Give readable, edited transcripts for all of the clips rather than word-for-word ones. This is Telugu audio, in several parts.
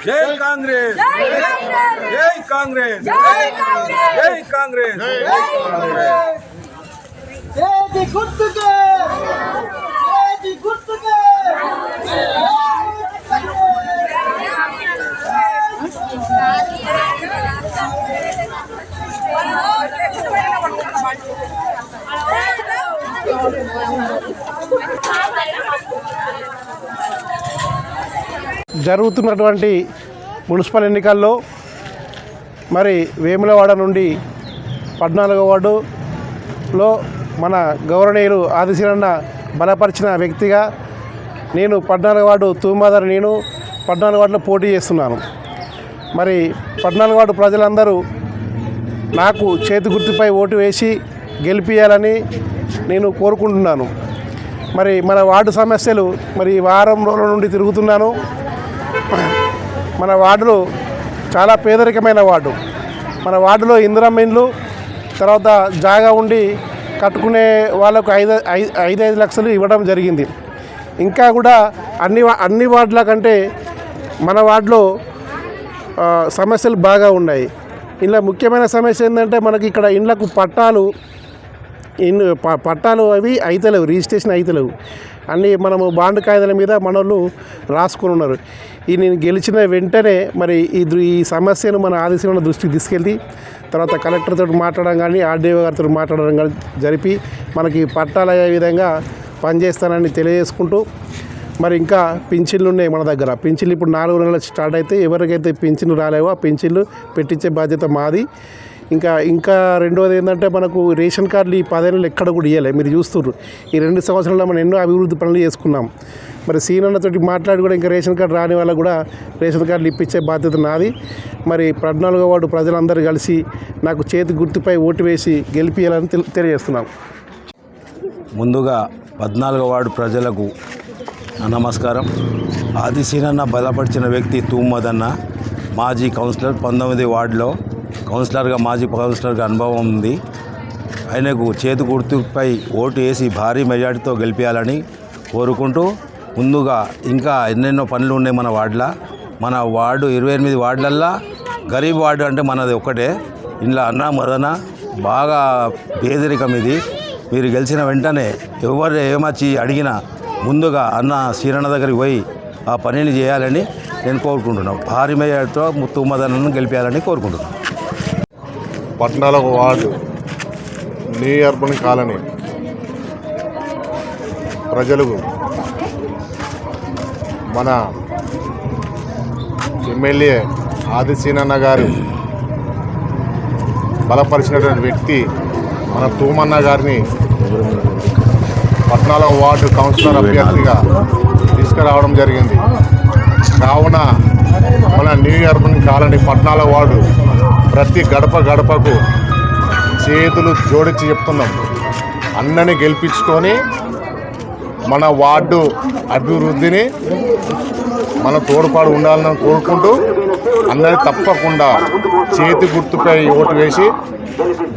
జై కాంగ్రెస్ జై కాంగ్రెస్ జై కాంగ్రెస్ ఏది గుర్తుకే ఏది గుర్తుకే జరుగుతున్నటువంటి మున్సిపల్ ఎన్నికల్లో మరి వేములవాడ నుండి 14వ వార్డులో మన గౌరవనీయులు ఆదిశీలన్న బలపరిచిన వ్యక్తిగా నేను 14వ వార్డు తూమాదర్ నేను 14వ వార్డులో పోటీ చేస్తున్నాను. మరి 14వ వార్డు ప్రజలందరూ నాకు చేతి గుర్తుపై ఓటు వేసి గెలిపియాలని నేను కోరుకుంటున్నాను. మరి మన వార్డు సమస్యలు మరి వారం రోజుల నుండి తిరుగుతున్నాను. మన వార్డులో చాలా పేదరికమైన వార్డు. మన వార్డులో ఇందిరమ్మ ఇండ్లు తర్వాత జాగా ఉండి కట్టుకునే వాళ్ళకు 5 లక్షలు ఇవ్వడం జరిగింది. ఇంకా కూడా అన్ని వార్డుల కంటే మన వార్డులో సమస్యలు బాగా ఉన్నాయి. ఇలా ముఖ్యమైన సమస్య ఏంటంటే మనకి ఇక్కడ ఇండ్లకు పట్టాలు అవి అయితలేవు, రిజిస్ట్రేషన్ అయితలేవు. అన్నీ మనము బాండ్ కాయిదాల మీద మనోళ్ళు రాసుకొని ఉన్నారు. నేను గెలిచిన వెంటనే మరి ఈ సమస్యను మన ఆదిశీలన్న దృష్టికి తీసుకెళ్ళి తర్వాత కలెక్టర్తో మాట్లాడడం కానీ ఆర్డీఓ గారితో మాట్లాడడం కానీ జరిపి మనకి పట్టాలు అయ్యే విధంగా పనిచేస్తానని తెలియజేసుకుంటూ మరి ఇంకా పింఛన్లు ఉన్నాయి మన దగ్గర. పింఛన్లు ఇప్పుడు 4 నెలలు స్టార్ట్ అయితే ఎవరికైతే పింఛన్లు రాలేవో ఆ పింఛన్లు పెట్టించే బాధ్యత మాది. ఇంకా రెండోది ఏంటంటే మనకు రేషన్ కార్డులు ఈ 10 నెలలు ఎక్కడ కూడా ఇవ్వలే. మీరు చూస్తున్నారు ఈ 2 సంవత్సరాల్లో మనం ఎన్నో అభివృద్ధి పనులు చేసుకున్నాం. మరి సీనన్నతోటి మాట్లాడి కూడా ఇంకా రేషన్ కార్డు రాని వాళ్ళకు కూడా రేషన్ కార్డులు ఇప్పించే బాధ్యత నాది. మరి 14వ వార్డు ప్రజలందరూ కలిసి నాకు చేతి గుర్తుపై ఓటు వేసి గెలిపియాలని తెలియజేస్తున్నాం. ముందుగా 14వ వార్డు ప్రజలకు నమస్కారం. ఆదిశీలన్న బలపరిచిన వ్యక్తి తూమదన్న మాజీ కౌన్సిలర్, 19వ వార్డులో మాజీ కౌన్సిలర్గా అనుభవం ఉంది. ఆయనకు చేతి గుర్తుపై ఓటు వేసి భారీ మెజార్టీతో గెలిపించాలని కోరుకుంటూ ముందుగా ఇంకా ఎన్నెన్నో పనులు ఉన్నాయి మన వార్డు 28 వార్డులల్లో గరీబ్ వార్డు అంటే మనది ఒక్కటే. ఇంట్లో అన్న మదన బాగా పేదరికం ఇది. మీరు గెలిచిన వెంటనే ఎవరు ఏమొచ్చి అడిగినా ముందుగా అన్న శ్రీరణ దగ్గరికి పోయి ఆ పనిని చేయాలని నేను కోరుకుంటున్నాను. భారీ మెజార్టీతో తూమదన్నను గెలిపించాలని కోరుకుంటున్నాను. 14వ వార్డు న్యూ అర్బన్ కాలనీ ప్రజలకు మన ఎమ్మెల్యే ఆదిశీలన్న గారు బలపరిచినటువంటి వ్యక్తి మన తూమన్న గారిని 14వ వార్డు కౌన్సిలర్ అభ్యర్థిగా తీసుకురావడం జరిగింది. కావున మన న్యూ అర్బన్ కాలనీ 14వ వార్డు ప్రతి గడపకు చేతులు జోడించి చెప్తున్నాం, అన్నని గెలిపించుకొని మన వార్డు అభివృద్ధిని మన తోడ్పాటు ఉండాలని కోరుకుంటూ అందరినీ తప్పకుండా చేతి గుర్తుపై ఓటు వేసి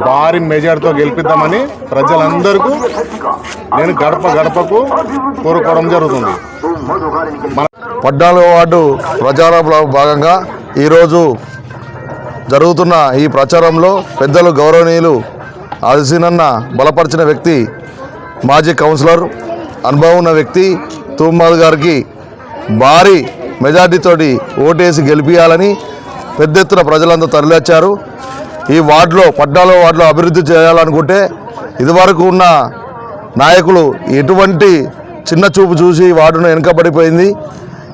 భారీ మెజార్టీతో గెలిపిద్దామని ప్రజలందరికీ నేను గడపకు కోరుకోవడం జరుగుతుంది. 14వ వార్డు ప్రచారంలో భాగంగా ఈరోజు జరుగుతున్న ఈ ప్రచారంలో పెద్దలు గౌరవనీయులు ఆదిశీలన్న బలపరిచిన వ్యక్తి మాజీ కౌన్సిలర్ అనుభవం ఉన్న వ్యక్తి తూమాద్ గారికి భారీ మెజార్టీతోటి ఓటేసి గెలిపించాలని పెద్ద ఎత్తున ప్రజలంతా తరలివచ్చారు. ఈ వార్డులో 14వ వార్డులో అభివృద్ధి చేయాలనుకుంటే ఇదివరకు ఉన్న నాయకులు ఎటువంటి చిన్న చూపు చూసి వార్డును వెనుకబడిపోయింది.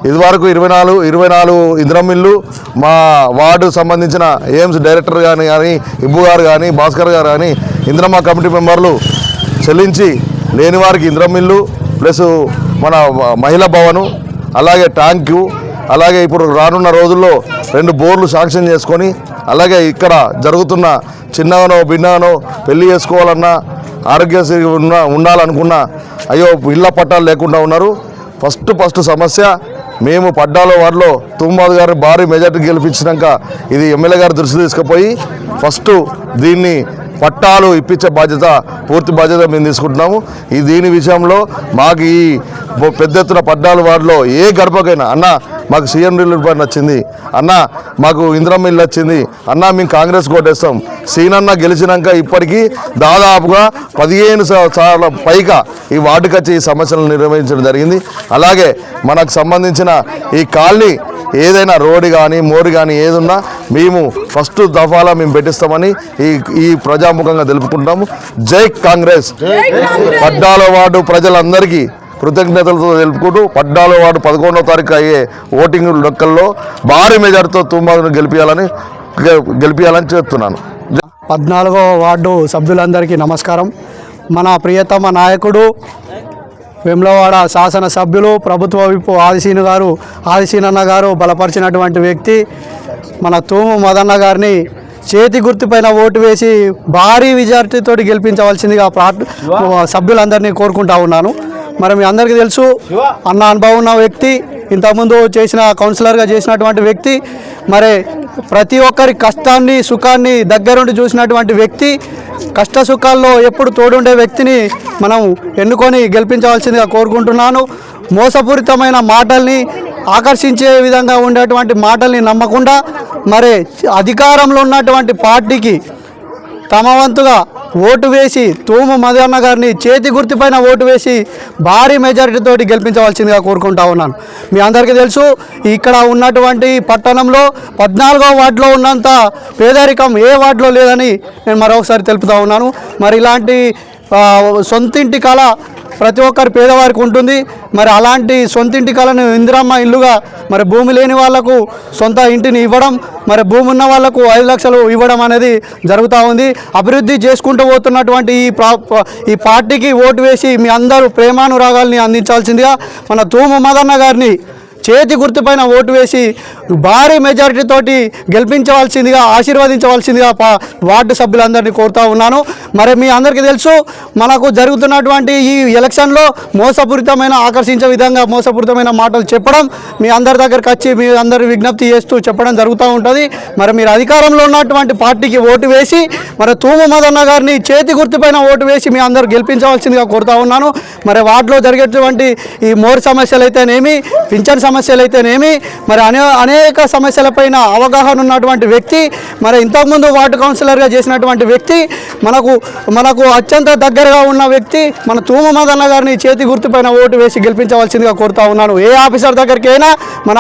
ఇదివరకు 24 ఇందిరమ్మ ఇల్లు మా వార్డు సంబంధించిన ఎయిమ్స్ డైరెక్టర్ కానీ ఇబ్బు గారు కానీ భాస్కర్ గారు కానీ ఇందిరమ్మ కమిటీ మెంబర్లు చెల్లించి లేని వారికి ఇందిరమ్మ ఇల్లు ప్లస్ మన మహిళా భవను అలాగే ట్యాంకు అలాగే ఇప్పుడు రానున్న రోజుల్లో 2 బోర్లు శాంక్షన్ చేసుకొని అలాగే ఇక్కడ జరుగుతున్న చిన్నగానో భిన్నగానో పెళ్లి చేసుకోవాలన్నా ఆరోగ్యశ్రీ ఉండాలనుకున్నా అయ్యో ఇళ్ల పట్టాలు లేకుండా ఉన్నారు. ఫస్ట్ సమస్య మేము 14వ వార్డులో తూమాద్ గారిని భారీ మెజార్టీ గెలిపించినాక ఇది ఎమ్మెల్యే గారి దృష్టి తీసుకుపోయి ఫస్ట్ దీన్ని పట్టాలు ఇప్పించే బాధ్యత పూర్తి బాధ్యత మేము తీసుకుంటున్నాము. దీని విషయంలో మాకు ఈ పెద్ద ఎత్తున పద్నాలుగు వార్డులో ఏ గడపకైనా అన్న మాకు సీఎం రిలీఫ్ ఫండ్ వచ్చింది, అన్న మాకు ఇందిరమ్మ ఇల్లు వచ్చింది, అన్న మేము కాంగ్రెస్ కోటేస్తాం, సీనన్న గెలిచినాక ఇప్పటికీ దాదాపుగా 15 సార్ల పైగా ఈ వార్డుకి వచ్చి ఈ సమస్యలను నిర్వహించడం జరిగింది. అలాగే మనకు సంబంధించిన ఈ కాలనీ ఏదైనా రోడ్డు కానీ మోరు కానీ ఏదున్నా మేము ఫస్ట్ దఫాలా మేము పెట్టిస్తామని ఈ ప్రజాముఖంగా తెలుపుకుంటాము. జై కాంగ్రెస్. 14వ వార్డు ప్రజలందరికీ కృతజ్ఞతలతో తెలుపుకుంటూ 14వ వార్డు 11వ తారీఖు అయ్యే ఓటింగ్ లెక్కల్లో భారీ మెజార్టీతో తుమ్మను గెలిపియాలని చెప్తున్నాను. 14వ వార్డు సభ్యులందరికీ నమస్కారం. మన ప్రియతమ నాయకుడు వేములవాడ శాసనసభ్యులు ప్రభుత్వ విప్ ఆదిశీనన్న గారు బలపరిచినటువంటి వ్యక్తి మన తూము మదన్న గారిని చేతి గుర్తుపైన ఓటు వేసి భారీ మెజారిటీతో గెలిపించవలసిందిగా సభ్యులందరినీ కోరుకుంటా ఉన్నాను. మరి మీ అందరికీ తెలుసు, అన్న అనుభవం ఉన్న వ్యక్తి, ఇంతకుముందు కౌన్సిలర్గా చేసినటువంటి వ్యక్తి, మరి ప్రతి ఒక్కరి కష్టాన్ని సుఖాన్ని దగ్గరుండి చూసినటువంటి వ్యక్తి, కష్ట సుఖాల్లో ఎప్పుడు తోడుండే వ్యక్తిని మనం ఎన్నుకొని గెలిపించవలసిందిగా కోరుకుంటున్నాను. మోసపూరితమైన మాటల్ని, ఆకర్షించే విధంగా ఉండేటువంటి మాటల్ని నమ్మకుండా మరి అధికారంలో ఉన్నటువంటి పార్టీకి తమ వంతుగా ఓటు వేసి తూము మదన్న గారిని చేతి గుర్తుపైన ఓటు వేసి భారీ మెజారిటీతో గెలిపించవలసిందిగా కోరుకుంటా ఉన్నాను. మీ అందరికీ తెలుసు, ఇక్కడ ఉన్నటువంటి పట్టణంలో 14వ వార్డులో ఉన్నంత పేదరికం ఏ వార్డులో లేదని నేను మరొకసారి తెలుపుతా ఉన్నాను. మరి ఇలాంటి సొంతింటి కళ ప్రతి ఒక్కరి పేదవారికి ఉంటుంది. మరి అలాంటి సొంతింటి కళను ఇందిరమ్మ ఇల్లుగా మరి భూమి లేని వాళ్లకు సొంత ఇంటిని ఇవ్వడం, మరి భూమి ఉన్న వాళ్లకు 5 లక్షలు ఇవ్వడం అనేది జరుగుతూ ఉంది. అభివృద్ధి చేసుకుంటూ పోతున్నటువంటి ఈ పార్టీకి ఓటు వేసి మీ అందరూ ప్రేమానురాగాల్ని అందించాల్సిందిగా మన తూము మదన్న గారిని చేతి గుర్తుపైన ఓటు వేసి భారీ మెజారిటీతోటి గెలిపించవలసిందిగా ఆశీర్వదించవలసిందిగా వార్డు సభ్యులందరినీ కోరుతా ఉన్నాను. మరి మీ అందరికీ తెలుసు, మనకు జరుగుతున్నటువంటి ఈ ఎలక్షన్లో మోసపూరితమైన ఆకర్షించే విధంగా మోసపూరితమైన మాటలు చెప్పడం, మీ అందరి దగ్గరికి వచ్చి మీ అందరి విజ్ఞప్తి చేస్తూ చెప్పడం జరుగుతూ ఉంటుంది. మరి మీరు అధికారంలో ఉన్నటువంటి పార్టీకి ఓటు వేసి మరి తూము మదన్న గారిని చేతి గుర్తుపైన ఓటు వేసి మీ అందరూ గెలిపించవలసిందిగా కోరుతా ఉన్నాను. మరి వార్డులో జరిగేటువంటి ఈ మోరు సమస్యలు అయితేనేమి, పింఛన్ సమస్యలు అయితేనేమి, మరి అనేక సమస్యలపైన అవగాహన ఉన్నటువంటి వ్యక్తి, మరి ఇంతకుముందు వార్డు కౌన్సిలర్గా చేసినటువంటి వ్యక్తి, మనకు అత్యంత దగ్గరగా ఉన్న వ్యక్తి మన తూము మదన్న గారిని చేతి గుర్తుపైన ఓటు వేసి గెలిపించవలసిందిగా కోరుతా ఉన్నాను. ఏ ఆఫీసర్ దగ్గరికి అయినా మన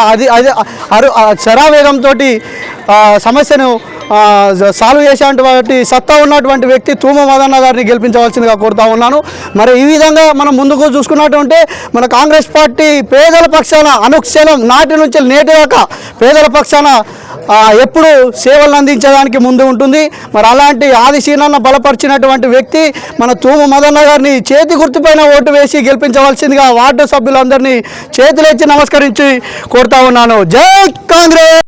శరావేగంతో సమస్యను సాల్వ్ చేసేటువంటి సత్తా ఉన్నటువంటి వ్యక్తి తూము మదన్న గారిని గెలిపించవలసిందిగా కోరుతా ఉన్నాను. మరి ఈ విధంగా మనం ముందుకు చూసుకున్నట్టుంటే మన కాంగ్రెస్ పార్టీ పేదల పక్షాన అనుక్షణం నాటి నుంచి నేటి దాకా పేదల పక్షాన ఎప్పుడు సేవలను అందించడానికి ముందు ఉంటుంది. మరి అలాంటి ఆదిశీనన్న బలపరిచినటువంటి వ్యక్తి మన తూము మదన్న గారిని చేతి గుర్తుపైన ఓటు వేసి గెలిపించవలసిందిగా వార్డు సభ్యులందరినీ చేతులెత్తి నమస్కరించి కోరుతా ఉన్నాను. జై కాంగ్రెస్.